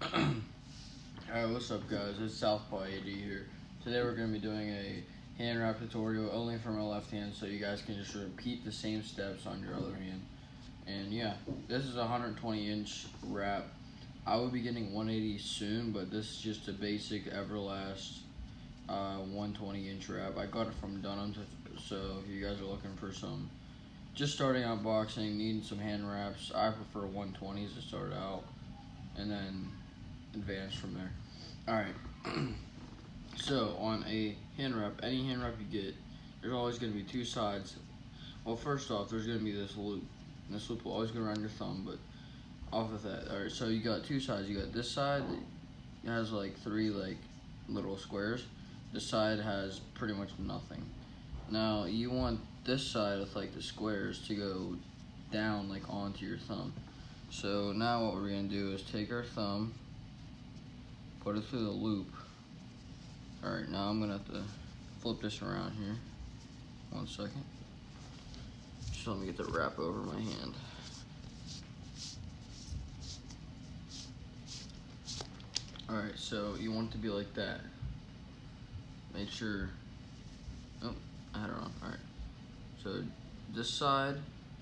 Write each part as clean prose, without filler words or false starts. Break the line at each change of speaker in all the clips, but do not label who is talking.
Alright, what's up guys, it's Southpaw AD here. Today we're going to be doing a hand wrap tutorial only for my left hand, so you guys can just repeat the same steps on your other hand. And yeah, this is a 120-inch wrap. I will be getting 180 soon, but this is just a basic Everlast 120-inch wrap. I got it from Dunham, so if you guys are looking for some, just starting out boxing, needing some hand wraps, I prefer 120s to start out, and then advance from there. Alright, so on a hand wrap, any hand wrap you get, there's always going to be two sides. Well, first off, there's going to be this loop, and this loop will always go around your thumb, but off of that. Alright, so you got two sides. You got this side that has like three like little squares. This side has pretty much nothing. Now you want this side with like the squares to go down like onto your thumb. So now what we're going to do is take our thumb, put it through the loop. Alright, now I'm going to have to flip this around here. 1 second. Just let me get the wrap over my hand. Alright, so you want it to be like that. Make sure, oh, I had it wrong. Alright, so this side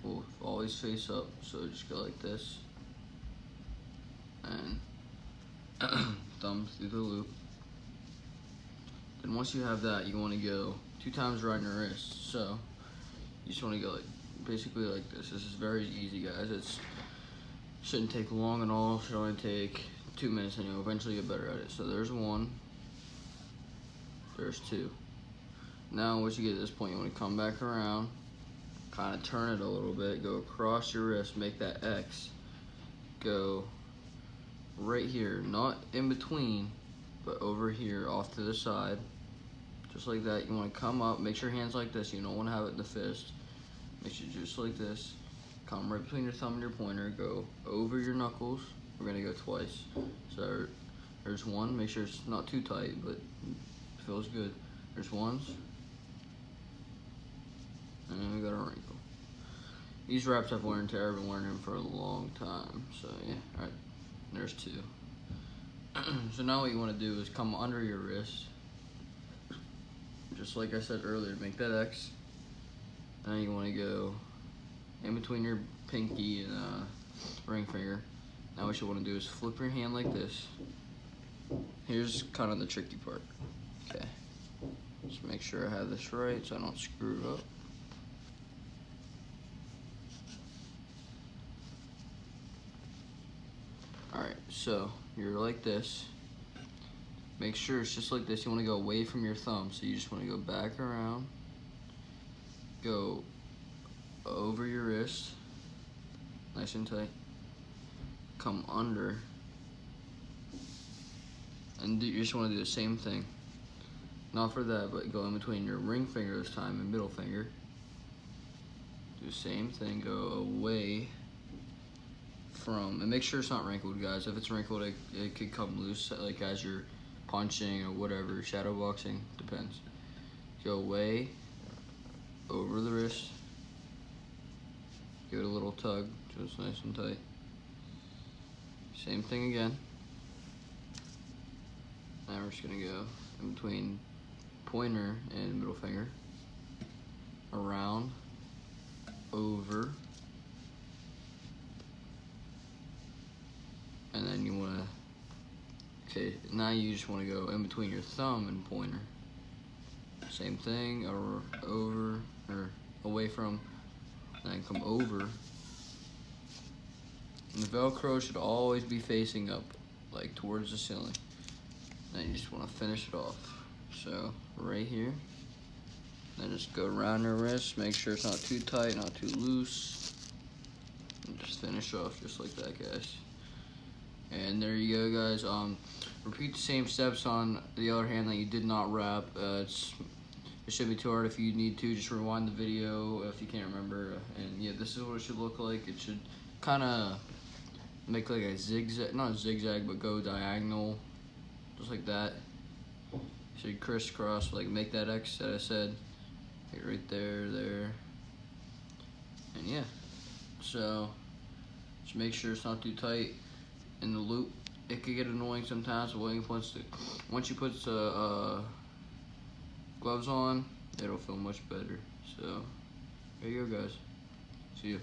will always face up, so just go like this. And thumb through the loop. Then once you have that, you want to go 2 times around your wrist. So you just want to go like basically like this. This is very easy, guys. It shouldn't take long at all. It should only take 2 minutes, and you'll eventually get better at it. So there's 1. There's 2. Now once you get to this point, you want to come back around, kind of turn it a little bit, go across your wrist, make that X, go right here, not in between, but over here off to the side, just like that. You want to come up, make sure your hands like this. You don't want to have it in the fist. Make sure just like this. Come right between your thumb and your pointer, go over your knuckles. We're going to go twice. So there's 1, make sure it's not too tight, but it feels good. There's 1s. And then we got a wrinkle. These wraps have wear and tear. I've been wearing them for a long time. So yeah, alright. There's 2. So now what you want to do is come under your wrist. Just like I said earlier, make that X. And then you want to go in between your pinky and ring finger. Now what you want to do is flip your hand like this. Here's kind of the tricky part. Okay. Just make sure I have this right so I don't screw it up. Alright, so you're like this. Make sure it's just like this. You want to go away from your thumb. So you just want to go back around. Go over your wrist. Nice and tight. Come under. And you just want to do the same thing. Not for that, but go in between your ring finger this time and middle finger. Do the same thing. Go away from, and make sure it's not wrinkled, guys. If it's wrinkled, it could come loose, like as you're punching or whatever, shadow boxing, depends. Go away, over the wrist, give it a little tug, just nice and tight. Same thing again. Now we're just gonna go in between pointer and middle finger, around, over, and then you want to, okay, now you just want to go in between your thumb and pointer. Same thing, or over, or away from, and then come over. And the Velcro should always be facing up, like towards the ceiling. Then you just want to finish it off. So right here, then just go around your wrist, make sure it's not too tight, not too loose, and just finish off just like that, guys. And there you go, guys. Repeat the same steps on the other hand that you did not wrap. It should be too hard. If you need to, just rewind the video if you can't remember. And yeah, this is what it should look like. It should kind of make like a zigzag, not a zigzag, but go diagonal, just like that. Should crisscross, like make that X that I said, like right there, there. And yeah, so just make sure it's not too tight in the loop, it could get annoying sometimes. But once you put the gloves on, it'll feel much better. So there you go, guys. See you.